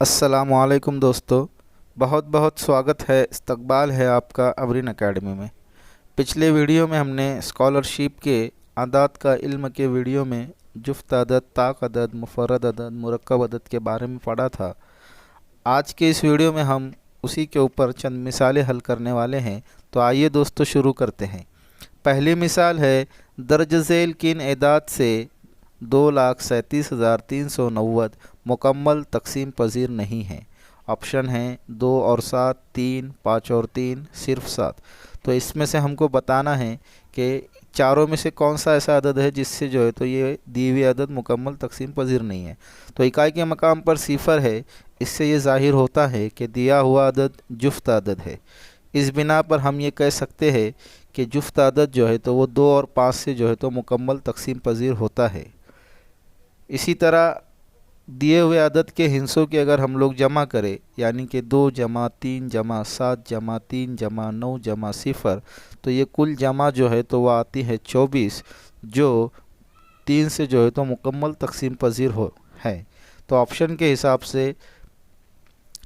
अस्सलामुअलैकुम दोस्तों। बहुत बहुत स्वागत है, इस्तकबाल है आपका अवरीन एकेडमी में। पिछले वीडियो में हमने स्कॉलरशिप के आदात का इल्म के वीडियो में जुफ्त अदद, ताक अदद, मुफर्रद अदद, मुरक्कब अदद के बारे में पढ़ा था। आज के इस वीडियो में हम उसी के ऊपर चंद मिसालें हल करने वाले हैं। तो आइए दोस्तों शुरू करते हैं। पहली मिसाल है, दर्ज झेल किन एदाद से 2,37,390 मुकम्मल तकसीम पजीर नहीं है। ऑप्शन हैं 2 और 7, 3, 5 और 3, सिर्फ 7। तो इसमें से हमको बताना है कि चारों में से कौन सा ऐसा अदद है जिससे जो है तो ये दी हुई अदद मुकम्मल तकसीम पजीर नहीं है। तो इकाई के मकाम पर सिफर है, इससे ये ज़ाहिर होता है कि दिया हुआ अदद जुफ्त अदद है। इस बिना पर हम ये कह सकते हैं कि जुफ्त अदद जो है तो वो 2 और 5 से जो है तो मुकम्मल तकसीम पजीर होता है। इसी तरह दिए हुए अदद के हिस्सों की अगर हम लोग जमा करें, यानी कि 2 जमा 3 जमा 7 जमा 3 जमा 9 जमा सिफर, तो ये कुल जमा जो है तो वह आती है 24, जो 3 से जो है तो मुकम्मल तकसीम पजीर हो है। तो ऑप्शन के हिसाब से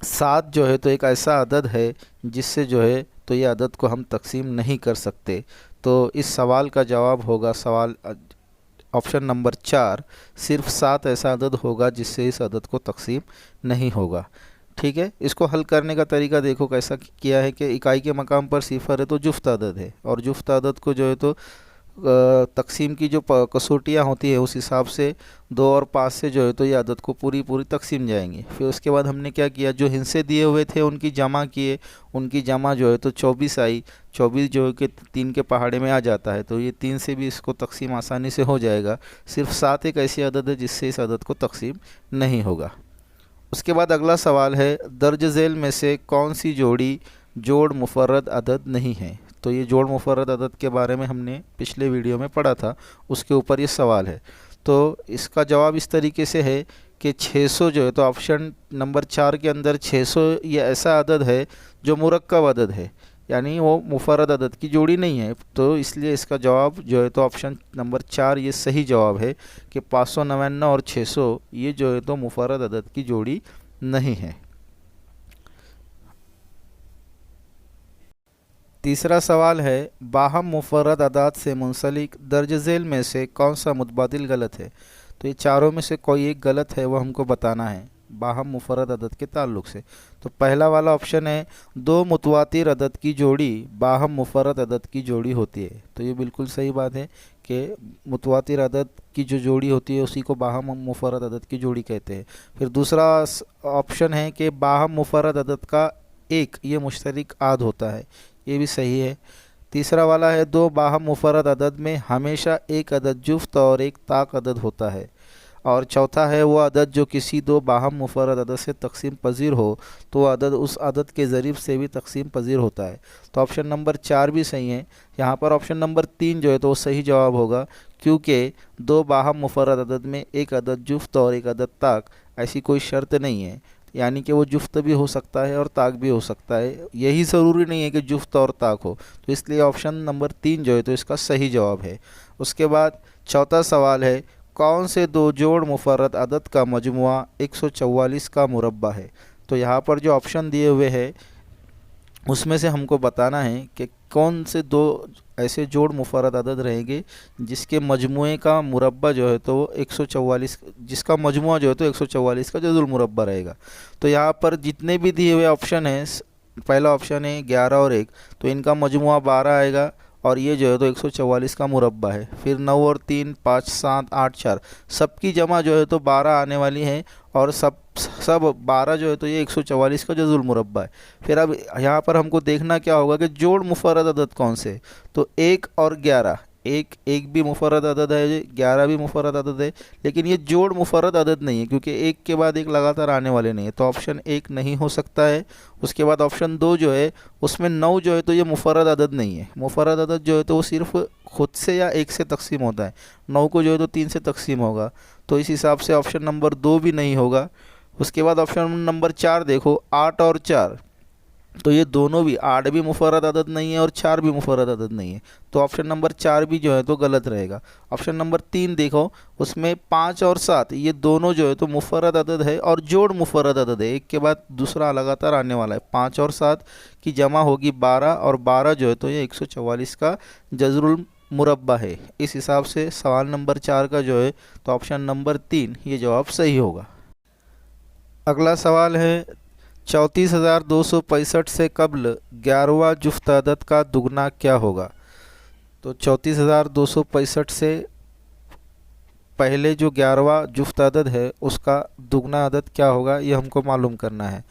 7 जो है तो एक ऐसा अदद है जिससे जो है तो ये अदद को हम तकसीम नहीं कर सकते। तो इस सवाल का जवाब होगा सवाल ऑप्शन नंबर 4, सिर्फ 7 ऐसा अदद होगा जिससे इस अदद को तकसीम नहीं होगा। ठीक है, इसको हल करने का तरीका देखो कैसा किया है कि इकाई के मकाम पर सिफर है तो जुफ्त अदद है, और जुफ्त अदद को जो है तो तकसीम की जो कसौटियाँ होती है उस हिसाब से 2 और 5 से जो है तो ये अदद को पूरी पूरी तकसीम जाएंगी। फिर उसके बाद हमने क्या किया, जो हिस्से दिए हुए थे उनकी जमा किए, उनकी जमा जो है तो 24 आई। 24 जो है कि 3 के पहाड़े में आ जाता है, तो ये 3 से भी इसको तकसीम आसानी से हो जाएगा। सिर्फ 7 एक ऐसी अदद है जिससे इस अदद को तकसीम नहीं होगा। उसके बाद अगला सवाल है, दर्ज झेल में से कौन सी जोड़ी जोड़ मुफर्रद अदद नहीं है। तो ये जोड़ मुफर्रद अदद के बारे में हमने पिछले वीडियो में पढ़ा था, उसके ऊपर ये सवाल है। तो इसका जवाब इस तरीके से है कि 600 जो है तो ऑप्शन नंबर 4 के अंदर 600 ये ऐसा अदद है जो मुरक्कब अदद है, यानी वो मुफर्रद अदद की जोड़ी नहीं है। तो इसलिए इसका जवाब जो है तो ऑप्शन नंबर 4 ये सही जवाब है कि 599 और 600 ये जो है तो मुफर्रद अदद की जोड़ी नहीं है। तीसरा सवाल है, बाहम मुफर्रद अदाद से मुंसलिक दर्ज झेल में से कौन सा मुतबादिल गलत है। तो ये चारों में से कोई एक गलत है, वो हमको बताना है बाहम मुफर्रद अदद के ताल्लुक से। तो पहला वाला ऑप्शन है, 2 मुतवातिर अदद की जोड़ी बाहम मुफर्रद अदद की जोड़ी होती है। तो ये बिल्कुल सही बात है कि मुतवातिर अदद की जो जोड़ी होती है उसी को बाहम मुफर्रद अदद की जोड़ी कहते हैं। फिर दूसरा ऑप्शन है कि बाहम मुफर्रद अदद का एक ये मुश्तरक आद होता है, ये भी सही है। तीसरा वाला है, 2 बाहम मुफर्रद अदद में हमेशा एक अदद जुफ्त और एक ताक अदद होता है। और चौथा है, वो अदद जो किसी 2 बाहम मुफर्रद अदद से तकसीम पजीर हो तो वह अदद उस अदद के ज़रिब से भी तकसीम पजीर होता है। तो ऑप्शन नंबर 4 भी सही है। यहाँ पर ऑप्शन नंबर 3 जो है तो वो सही जवाब होगा, क्योंकि 2 बाहम मुफर्रद अदद में एक अदद जुफ्त और एक अदद ताक ऐसी कोई शर्त नहीं है, यानी कि वो जुफ्त भी हो सकता है और ताक भी हो सकता है, यही ज़रूरी नहीं है कि जुफ्त और ताक हो। तो इसलिए ऑप्शन नंबर 3 जो है तो इसका सही जवाब है। उसके बाद चौथा सवाल है, कौन से 2 जोड़ मुफर्रद अदद का मजमुआ 144 का मुरब्बा है। तो यहाँ पर जो ऑप्शन दिए हुए हैं उसमें से हमको बताना है कि कौन से 2 ऐसे जोड़ मुफर्रद अदद रहेंगे जिसके मजमुए का मुरब्बा जो है तो 144, जिसका मजमुआ जो है तो 144 का जजुल मुरब्बा रहेगा। तो यहाँ पर जितने भी दिए हुए ऑप्शन हैं, पहला ऑप्शन है 11 और 1, तो इनका मजमुआ 12 आएगा, और ये जो है तो 144 का मुरब्बा है। फिर 9 और 3, 5, 7, 8, 4 सबकी जमा जो है तो 12 आने वाली है, और सब 12 जो है तो ये 144 का जजुल मुरब्बा है। फिर अब यहाँ पर हमको देखना क्या होगा कि जोड़ मुफर्रद अदद कौन से। तो 1 और 11, एक भी मुफर्रद अदद है, 11 भी मुफर्रद अदद है, लेकिन ये जोड़ मुफर्रद अदद नहीं है क्योंकि एक के बाद एक लगातार आने वाले नहीं है। तो ऑप्शन 1 नहीं हो सकता है। उसके बाद ऑप्शन 2 जो है उसमें 9 जो है तो ये मुफर्रद अदद नहीं है। मुफर्रद अदद जो है तो वो सिर्फ खुद से या 1 से तकसीम होता है, 9 को जो है तो 3 से तकसीम होगा। तो इस हिसाब से ऑप्शन नंबर 2 भी नहीं होगा। उसके बाद ऑप्शन नंबर 4 देखो, 8 और 4, तो ये दोनों भी 8 भी मुफर्रद अदद नहीं है और 4 भी मुफर्रद अदद नहीं है, तो ऑप्शन नंबर 4 भी जो है तो गलत रहेगा। ऑप्शन नंबर 3 देखो, उसमें 5 और 7 ये दोनों जो है तो मुफर्रद अदद है और जोड़ मुफर्रद अदद है, एक के बाद दूसरा लगातार आने वाला है। 5 और 7 की जमा होगी 12 और 12 जो है तो ये 144 का जज़रुल मुरब्बा है। इस हिसाब से सवाल नंबर 4 का जो है तो ऑप्शन नंबर 3 ये जवाब सही होगा। अगला सवाल है 34,265 से कब्ल 11वां जुफ्त अदद का दुगना क्या होगा। तो 34,265 से पहले जो 11वां जुफ्त अदद है उसका दुगना अदद क्या होगा, ये हमको मालूम करना है।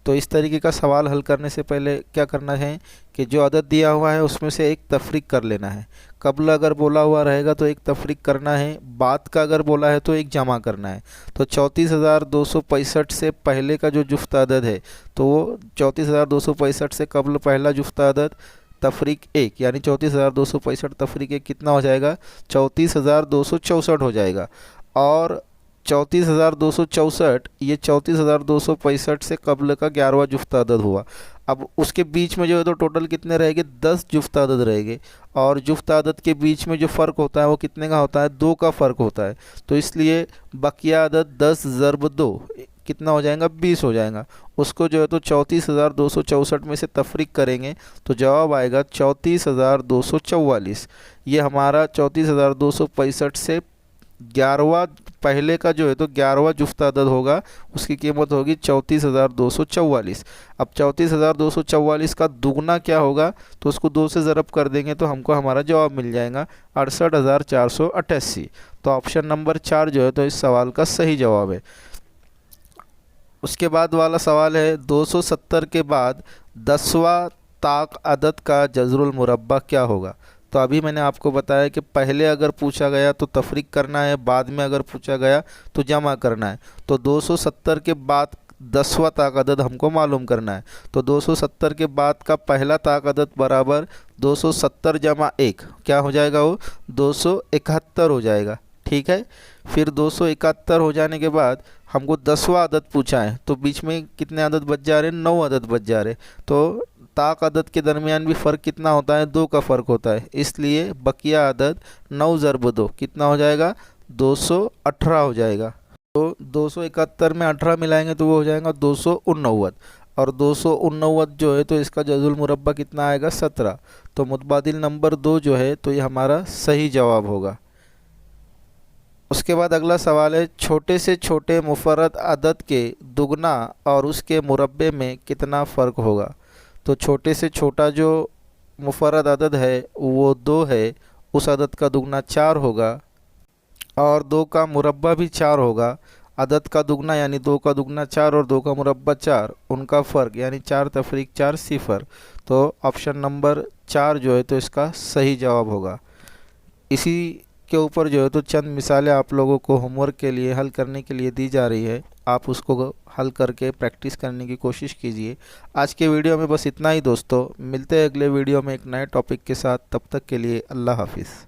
तो इस तरीके का सवाल हल करने से पहले क्या करना है कि जो अदद दिया हुआ है उसमें से एक तफरीक कर लेना है। कब्ल अगर बोला हुआ रहेगा तो एक तफरीक करना है, बाद का अगर बोला है तो एक जमा करना है। तो 34,265 से पहले का जो जुफ्त अदद है तो वो 34,265 से कब्ल पहला जुफ्त अदद तफरीक एक, यानी 34,265 तफरीक एक कितना हो जाएगा, 34,264 हो जाएगा। और 34,264 ये 34,265 से कब्ल का 11वां जुफ्त अदद हुआ। अब उसके बीच में जो है तो टोटल कितने रहेंगे, 10 जुफ्त अदद रहेंगे। और जुफ्त अदद के बीच में जो फ़र्क होता है वो कितने का होता है, 2 का फ़र्क होता है। तो इसलिए बकिया अदद 10 ज़रब 2 कितना हो जाएगा, 20 हो जाएगा। उसको जो है तो 34,264 में से तफरीक करेंगे तो जवाब आएगा 34,244। ये हमारा 34,265 से 11वां पहले का जो है तो 11वां जुफ्त अदद होगा, उसकी कीमत होगी 34,244। अब 34,244 का दुगना क्या होगा, तो उसको 2 से ज़रब कर देंगे तो हमको हमारा जवाब मिल जाएगा 68,488। तो ऑप्शन नंबर 4 जो है तो इस सवाल का सही जवाब है। उसके बाद वाला सवाल है 270 के बाद 10वां ताक अदद का जज़रुल मुरब्बा क्या होगा। तो अभी मैंने आपको बताया कि पहले अगर पूछा गया तो तफरीक करना है, बाद में अगर पूछा गया तो जमा करना है। तो 270 के बाद 10वां ताक अदद हमको मालूम करना है। तो 270 के बाद का पहला ताक अदद बराबर 270 जमा 1 क्या हो जाएगा, वो 271 हो जाएगा। ठीक है, फिर 271 हो जाने के बाद हमको 10वां अदद पूछा है, तो बीच में कितने अदद बच जा रहे हैं, 9 अदद बच जा रहे। तो ताक अदद के दरमियान भी फ़र्क कितना होता है, 2 का फ़र्क होता है। इसलिए बकिया अदद 9 ज़रब 2 कितना हो जाएगा, 218 हो जाएगा। तो 271 में 18 मिलाएंगे तो वो हो जाएगा 289। और 289 जो है तो इसका जज़ुल मुरब्बा कितना आएगा, 17। तो मुतबादिल नंबर 2 जो है तो ये हमारा सही जवाब होगा। उसके बाद अगला सवाल है छोटे से छोटे मुफर्रद अदद के दुगना और उसके मुरब्बे में कितना फ़र्क होगा। तो छोटे से छोटा जो मुफर्रद अदद है वो 2 है, उस अदद का दुगना 4 होगा और 2 का मुरब्बा भी 4 होगा। अदद का दुगना यानी 2 का दुगना 4 और 2 का मुरब्बा 4, उनका फ़र्क यानी 4 तफरीक 4 सिफर। तो ऑप्शन नंबर 4 जो है तो इसका सही जवाब होगा। इसी के ऊपर जो है तो चंद मिसालें आप लोगों को होमवर्क के लिए हल करने के लिए दी जा रही है, आप उसको हल करके प्रैक्टिस करने की कोशिश कीजिए। आज के वीडियो में बस इतना ही दोस्तों, मिलते हैं अगले वीडियो में एक नए टॉपिक के साथ। तब तक के लिए अल्लाह हाफिज़।